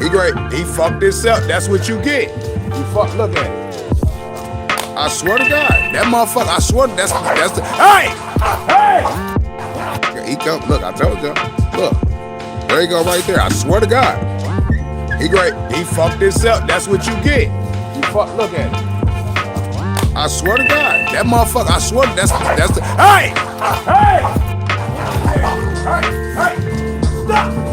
He great. He fucked himself. That's what you get. You fuck. Look at it. I swear to God, that motherfucker. I swear that's the. Hey, hey. He come. Look, I told you. Look, there you go, right there. I swear to God. He great. He fucked himself. That's what you get. You fuck. Look at it. I swear to God, that motherfucker. I swear that's the. Hey, hey, hey, hey, stop.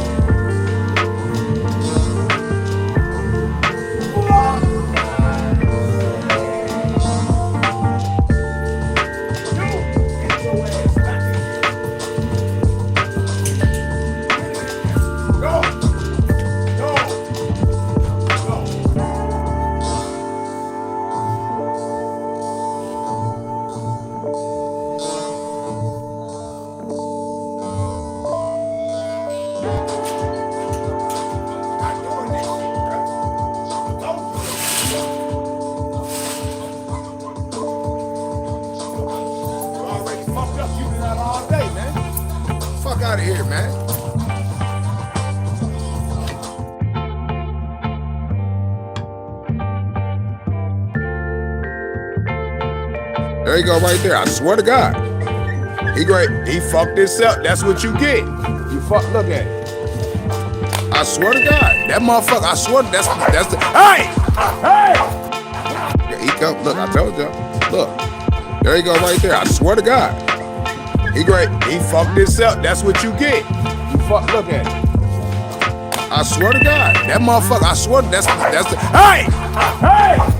Fuck out of here, man. There you go, right there. I swear to God. He great. He fucked himself. That's what you get. You fuck. Look at it. I swear to God, that motherfucker. I swear that's the. Hey, hey. He come. Look, I told you. Look, there you go, right there. I swear to God. He great. He fucked himself. That's what you get. You fuck. Look at it. I swear to God, that motherfucker. I swear that's the. Hey, hey.